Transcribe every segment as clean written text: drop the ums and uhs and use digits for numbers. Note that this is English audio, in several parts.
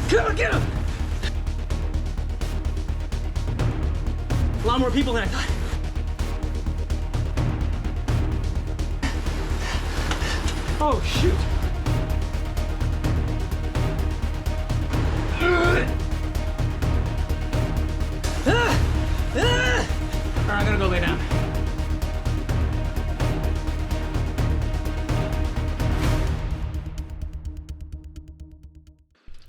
Come on, get him! A lot more people than I thought. Oh, shoot. All right, I'm gonna go lay down.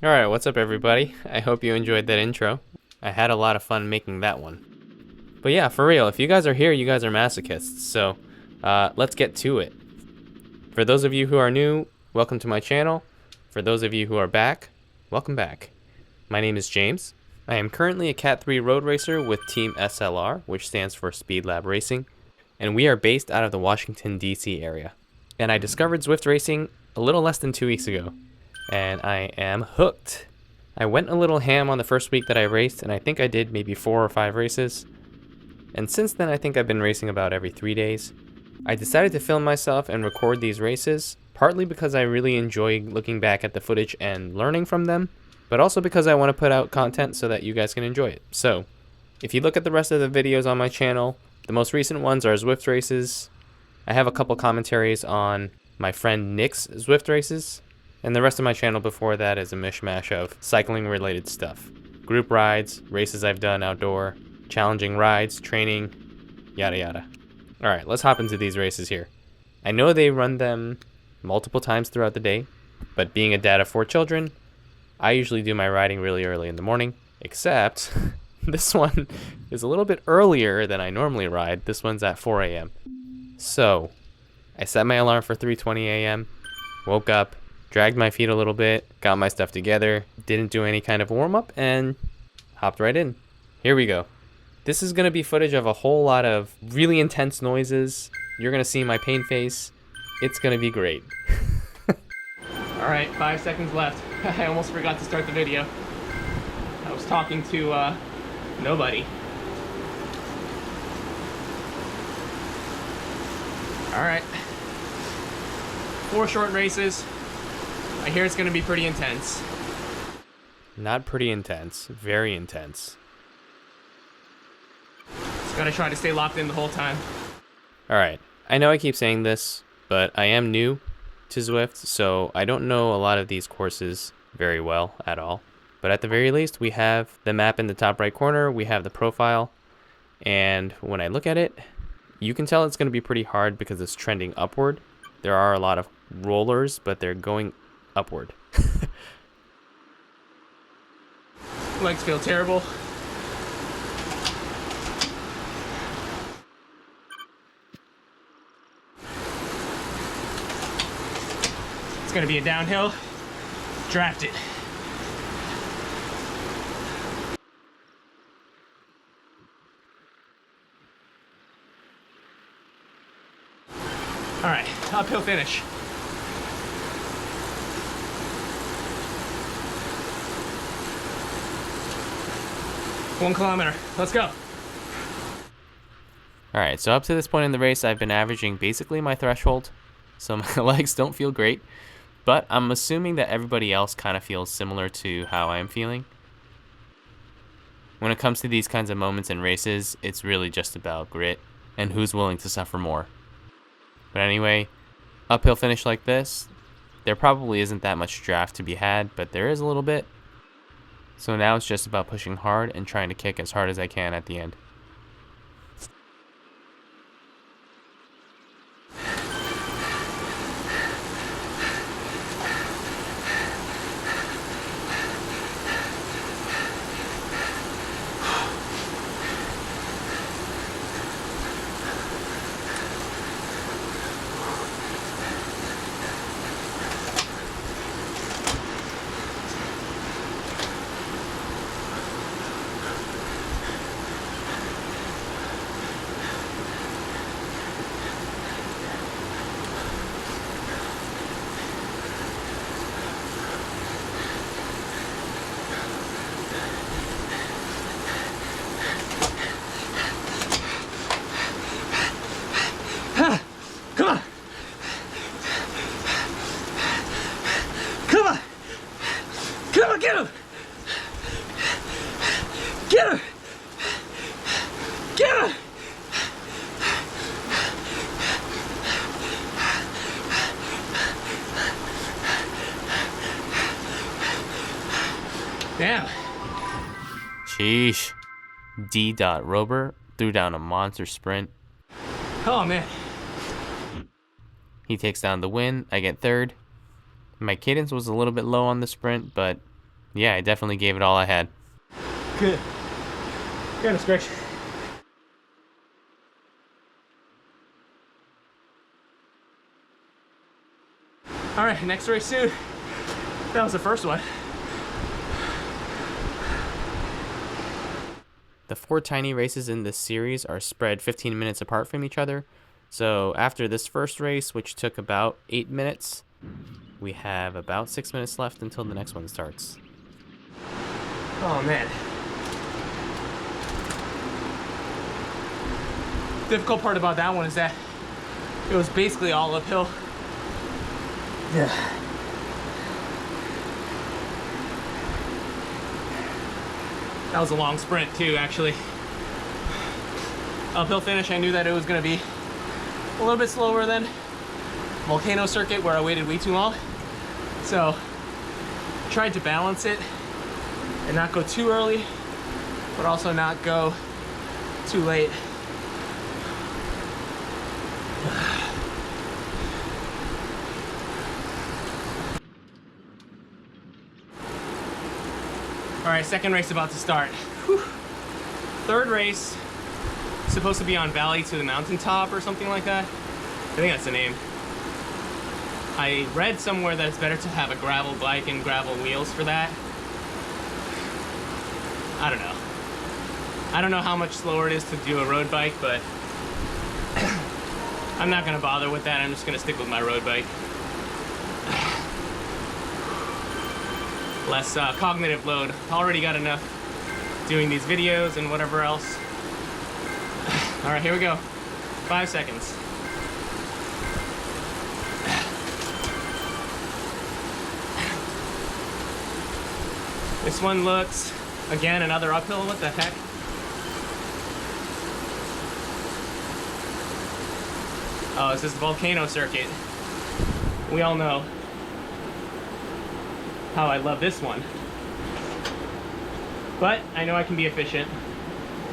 Alright, what's up everybody? I hope you enjoyed that intro. I had a lot of fun making that one. But yeah, for real, if you guys are here, you guys are masochists, so let's get to it. For those of you who are new, welcome to my channel. For those of you who are back, welcome back. My name is James. I am currently a Cat 3 road racer with Team SLR, which stands for Speed Lab Racing, and we are based out of the Washington, D.C. area. And I discovered Zwift racing a little less than 2 weeks ago, and I am hooked. I went a little ham on the first week that I raced, and I think I did maybe 4 or 5 races. And since then, I think I've been racing about every 3 days. I decided to film myself and record these races, partly because I really enjoy looking back at the footage and learning from them, but also because I want to put out content so that you guys can enjoy it. So, if you look at the rest of the videos on my channel, the most recent ones are Zwift races. I have a couple commentaries on my friend Nick's Zwift races, and the rest of my channel before that is a mishmash of cycling related stuff. Group rides, races I've done outdoor, challenging rides, training, yada yada. Alright, let's hop into these races here. I know they run them multiple times throughout the day, but being a dad of 4 children, I usually do my riding really early in the morning, except this one is a little bit earlier than I normally ride. This one's at 4 a.m. So, I set my alarm for 3:20 a.m., woke up, dragged my feet a little bit, got my stuff together, didn't do any kind of warm-up, and hopped right in. Here we go. This is going to be footage of a whole lot of really intense noises. You're going to see my pain face. It's going to be great. All right, 5 seconds left. I almost forgot to start the video. I was talking to nobody. All right. 4 short races. I hear it's going to be pretty intense. Not pretty intense, very intense. Just gotta try to stay locked in the whole time. Alright, I know I keep saying this, but I am new to Zwift, so I don't know a lot of these courses very well at all. But at the very least, we have the map in the top right corner, we have the profile, and when I look at it, you can tell it's going to be pretty hard because it's trending upward. There are a lot of rollers, but they're going upward. Legs feel terrible. It's gonna be a downhill. Draft it. All right, uphill finish. One kilometer, let's go. All right, so up to this point in the race, I've been averaging basically my threshold, so my legs don't feel great, but I'm assuming that everybody else kind of feels similar to how I'm feeling. When it comes to these kinds of moments in races, it's really just about grit and who's willing to suffer more. But anyway, uphill finish like this, there probably isn't that much draft to be had, but there is a little bit. So now it's just about pushing hard and trying to kick as hard as I can at the end. Damn. Sheesh. D. Rober threw down a monster sprint. Oh, man. He takes down the win. I get third. My cadence was a little bit low on the sprint, but yeah, I definitely gave it all I had. Good. You're on a stretch. All right, next race soon. That was the first one. The 4 tiny races in this series are spread 15 minutes apart from each other. So after this first race, which took about 8 minutes, we have about 6 minutes left until the next one starts. Oh, man. Difficult part about that one is that it was basically all uphill. Yeah. That was a long sprint too, actually. Uphill finish, I knew that it was gonna be a little bit slower than Volcano Circuit where I waited way too long. So, tried to balance it and not go too early, but also not go too late. All right, second race about to start. Whew. Third race, supposed to be on Valley to the Mountaintop or something like that. I think that's the name. I read somewhere that it's better to have a gravel bike and gravel wheels for that. I don't know. I don't know how much slower it is to do a road bike, but I'm not gonna bother with that. I'm just gonna stick with my road bike. Less cognitive load. Already got enough doing these videos and whatever else. All right, here we go. 5 seconds. This one looks, again, another uphill. What the heck? Oh, this is the Volcano Circuit. We all know how I love this one. But I know I can be efficient.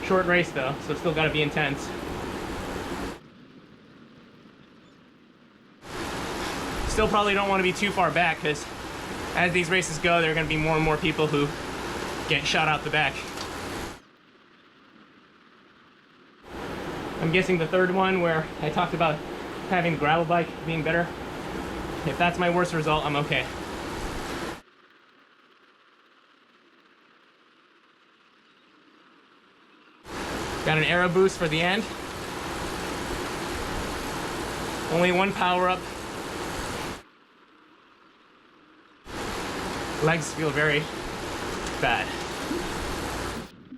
Short race though, so still gotta be intense. Still probably don't want to be too far back because as these races go, there are gonna be more and more people who get shot out the back. I'm guessing the third one where I talked about having the gravel bike being better. If that's my worst result, I'm okay. Got an aero boost for the end. Only one power up. Legs feel very bad.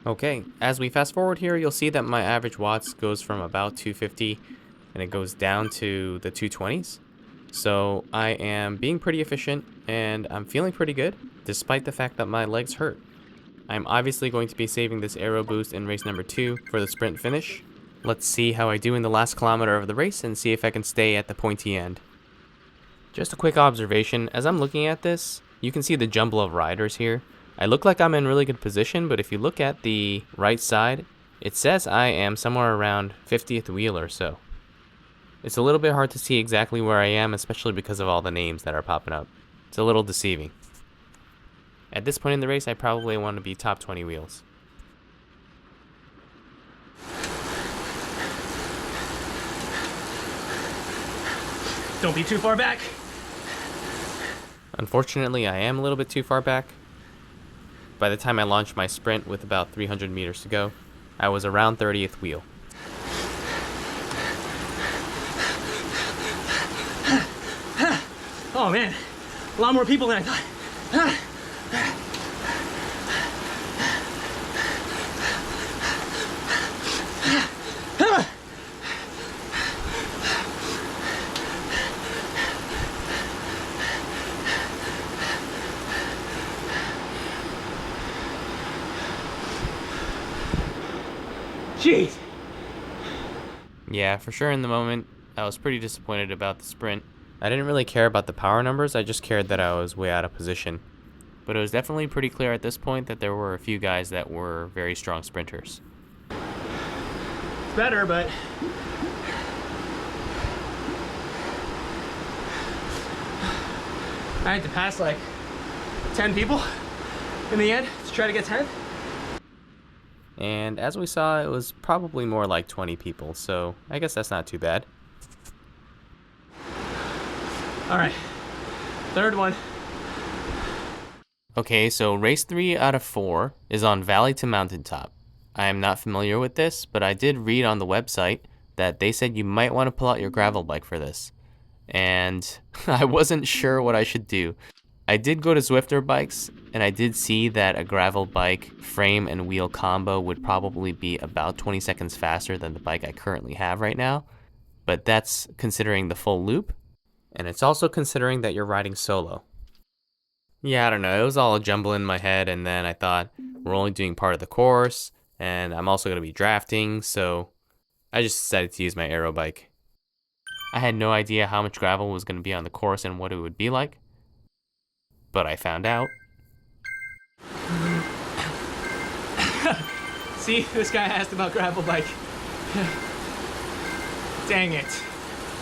Okay, as we fast forward here, you'll see that my average watts goes from about 250 and it goes down to the 220s. So I am being pretty efficient and I'm feeling pretty good despite the fact that my legs hurt. I'm obviously going to be saving this aero boost in race number 2 for the sprint finish. Let's see how I do in the last kilometer of the race and see if I can stay at the pointy end. Just a quick observation, as I'm looking at this, you can see the jumble of riders here. I look like I'm in really good position, but if you look at the right side, it says I am somewhere around 50th wheel or so. It's a little bit hard to see exactly where I am, especially because of all the names that are popping up. It's a little deceiving. At this point in the race, I probably want to be top 20 wheels. Don't be too far back. Unfortunately, I am a little bit too far back. By the time I launched my sprint with about 300 meters to go, I was around 30th wheel. Oh man, a lot more people than I thought. Jeez. Yeah, for sure in the moment, I was pretty disappointed about the sprint. I didn't really care about the power numbers, I just cared that I was way out of position. but it was definitely pretty clear at this point that there were a few guys that were very strong sprinters. It's better, but I had to pass like 10 people in the end to try to get 10. And as we saw, it was probably more like 20 people, so I guess that's not too bad. All right, third one. Okay, so race 3 out of 4 is on Valley to Mountaintop. I am not familiar with this, but I did read on the website that they said you might want to pull out your gravel bike for this. And I wasn't sure what I should do. I did go to Zwifter bikes, and I did see that a gravel bike frame and wheel combo would probably be about 20 seconds faster than the bike I currently have right now. But that's considering the full loop, and it's also considering that you're riding solo. Yeah, I don't know. It was all a jumble in my head, and then I thought, we're only doing part of the course, and I'm also going to be drafting, so I just decided to use my aero bike. I had no idea how much gravel was going to be on the course and what it would be like, but I found out. See, this guy asked about gravel bike. Dang it.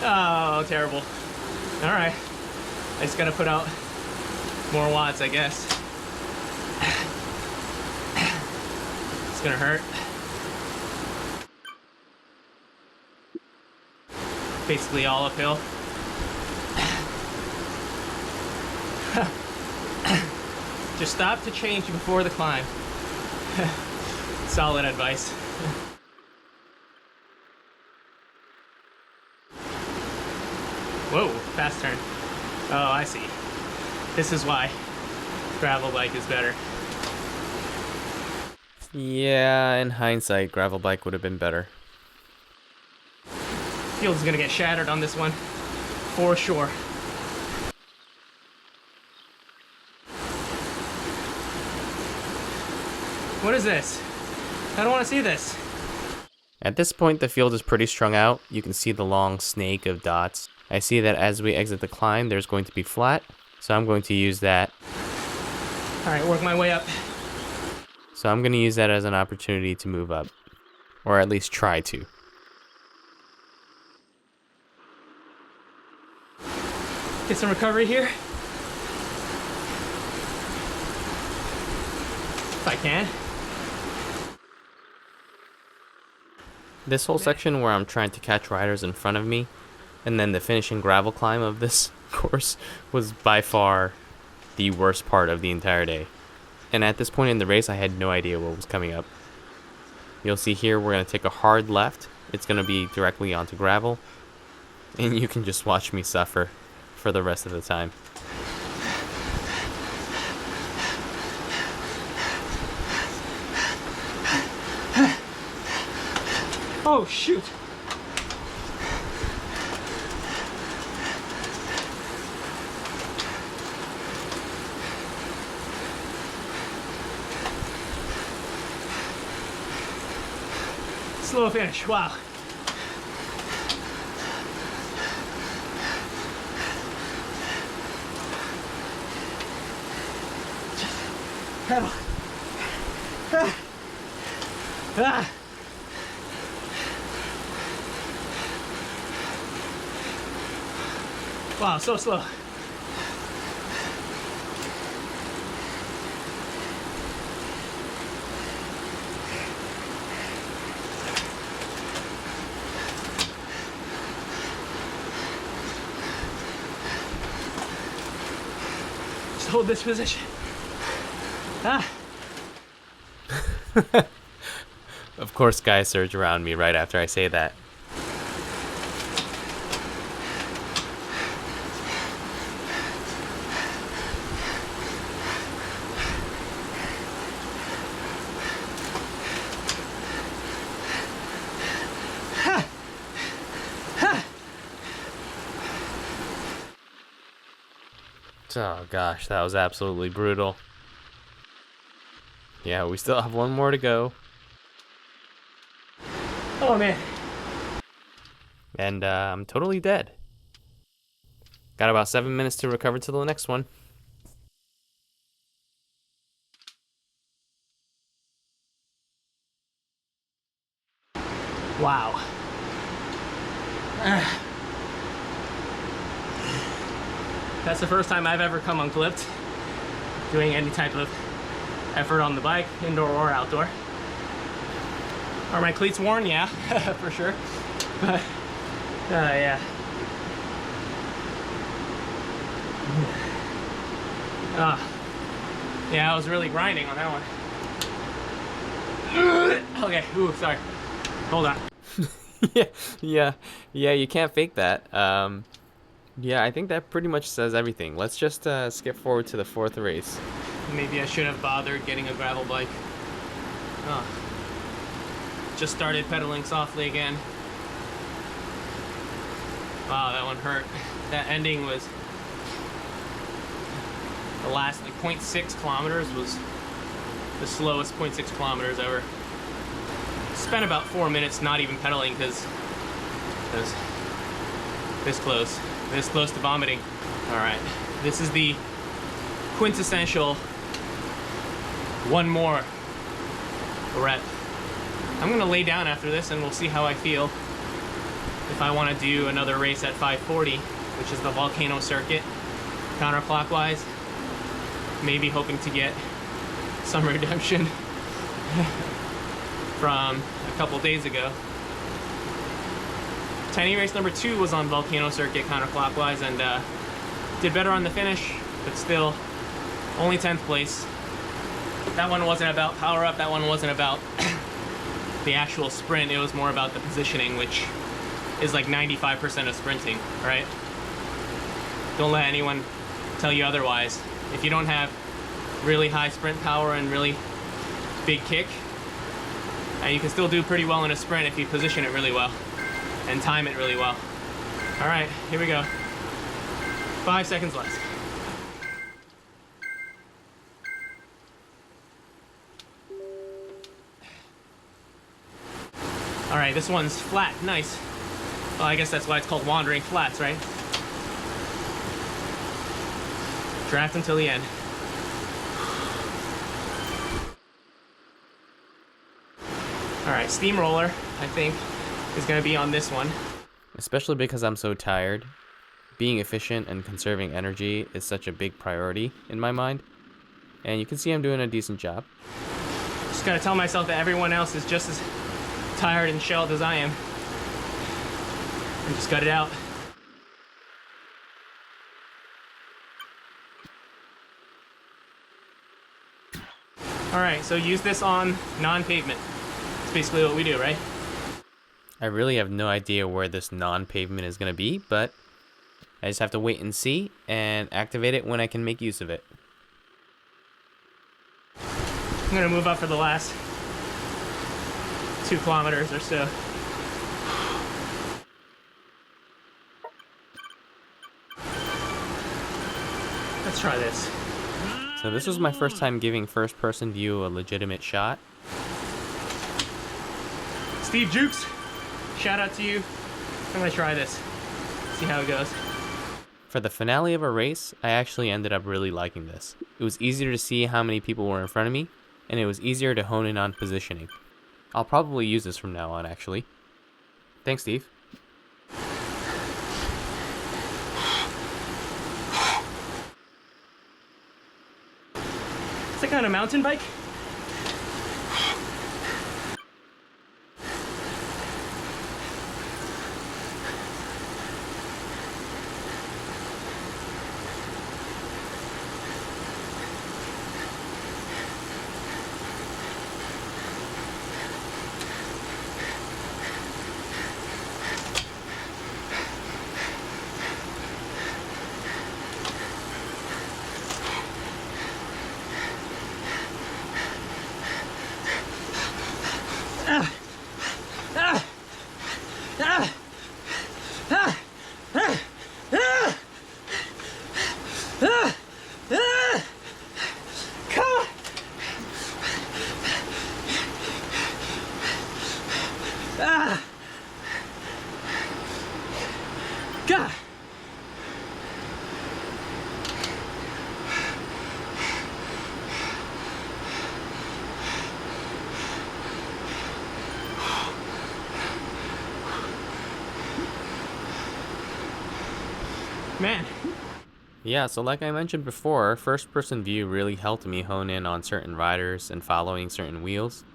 Oh, terrible. All right, I just gotta put out more watts, I guess. It's gonna hurt. Basically all uphill. Just stop to change before the climb. Solid advice. Whoa, fast turn. Oh, I see. This is why gravel bike is better. Yeah, in hindsight, gravel bike would have been better. Field's gonna get shattered on this one, for sure. What is this? I don't want to see this. At this point, the field is pretty strung out. You can see the long snake of dots. I see that as we exit the climb, there's going to be flat, so I'm going to use that. All right, work my way up. So I'm going to use that as an opportunity to move up, or at least try to. Get some recovery here. If I can. This whole section where I'm trying to catch riders in front of me, and then the finishing gravel climb of this course, was by far the worst part of the entire day. And at this point in the race, I had no idea what was coming up. You'll see here we're going to take a hard left. It's going to be directly onto gravel, and you can just watch me suffer for the rest of the time. Oh, shoot. Slow finish, wow. Pedal. Ah. Wow, so slow. Just hold this position. Ah. Of course, guys surge around me right after I say that. Oh gosh, that was absolutely brutal. Yeah, we still have one more to go. Oh man. And I'm totally dead. Got about 7 minutes to recover to the next one. That's the first time I've ever come unclipped, doing any type of effort on the bike, indoor or outdoor. Are my cleats worn? Yeah, for sure. But, yeah. Yeah, I was really grinding on that one. Okay, ooh, sorry. Hold on. Yeah, you can't fake that. Yeah, I think that pretty much says everything. Let's just skip forward to the 4th race. Maybe I should have bothered getting a gravel bike. Oh. Just started pedaling softly again. Wow, that one hurt. That ending was the last, like 0.6 kilometers was the slowest 0.6 kilometers ever. Spent about 4 minutes not even pedaling because it was this close to vomiting. All right, this is the quintessential one more rep. I'm gonna lay down after this and we'll see how I feel. If I wanna do another race at 540, which is the volcano circuit, counterclockwise, maybe hoping to get some redemption from a couple days ago. Tiny race number 2 was on volcano circuit counterclockwise and did better on the finish, but still only 10th place. That one wasn't about power up, that one wasn't about the actual sprint, it was more about the positioning, which is like 95% of sprinting, right? Don't let anyone tell you otherwise. If you don't have really high sprint power and really big kick, you can still do pretty well in a sprint if you position it really well and time it really well. All right, here we go. 5 seconds left. All right, this one's flat, nice. Well, I guess that's why it's called wandering flats, right? Draft until the end. All right, steamroller, I think, is gonna be on this one. Especially because I'm so tired, being efficient and conserving energy is such a big priority in my mind. And you can see I'm doing a decent job. Just gotta tell myself that everyone else is just as tired and shelled as I am. And just gut it out. All right, so use this on non-pavement. That's basically what we do, right? I really have no idea where this non-pavement is going to be, but I just have to wait and see and activate it when I can make use of it. I'm gonna move up for the last 2 kilometers or so. Let's try this. So this was my first time giving first-person view a legitimate shot. Steve Jukes, shout out to you. I'm gonna try this, see how it goes. For the finale of a race, I actually ended up really liking this. It was easier to see how many people were in front of me, and it was easier to hone in on positioning. I'll probably use this from now on, actually. Thanks, Steve. Is that kind of mountain bike? God. Man, Yeah, so like I mentioned before, first person view really helped me hone in on certain riders and following certain wheels.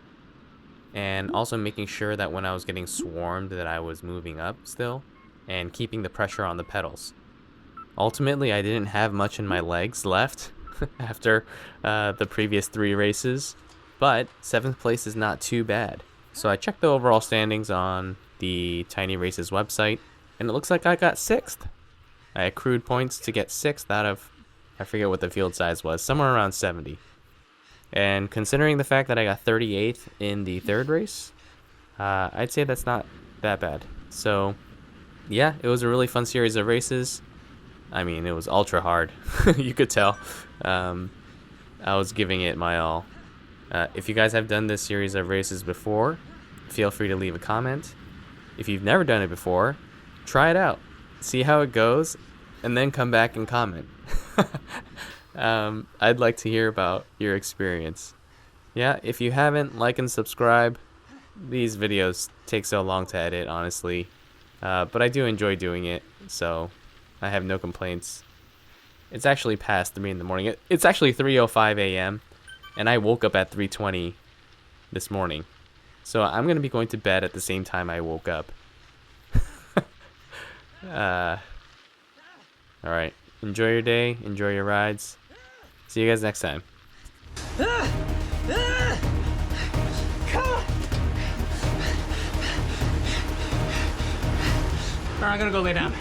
And also making sure that when I was getting swarmed that I was moving up still and keeping the pressure on the pedals. Ultimately, I didn't have much in my legs left after the previous 3 races, but 7th place is not too bad. So I checked the overall standings on the Tiny Races website, and it looks like I got 6th. I accrued points to get 6th out of, I forget what the field size was, somewhere around 70. And considering the fact that I got 38th in the 3rd race, I'd say that's not that bad. So yeah, it was a really fun series of races. I mean, it was ultra hard. You could tell. I was giving it my all. If you guys have done this series of races before, feel free to leave a comment. If you've never done it before, try it out. See how it goes, and then come back and comment. I'd like to hear about your experience. Yeah, if you haven't, like and subscribe. These videos take so long to edit, honestly. But I do enjoy doing it, so I have no complaints. It's actually past 3 in the morning. It's actually 3:05 a.m. and I woke up at 3:20 this morning. So I'm going to be going to bed at the same time I woke up. Alright. Enjoy your day. Enjoy your rides. See you guys next time. Come on. All right, I'm gonna go lay down.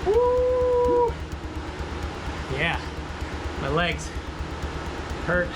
Woo! Yeah, my legs hurt.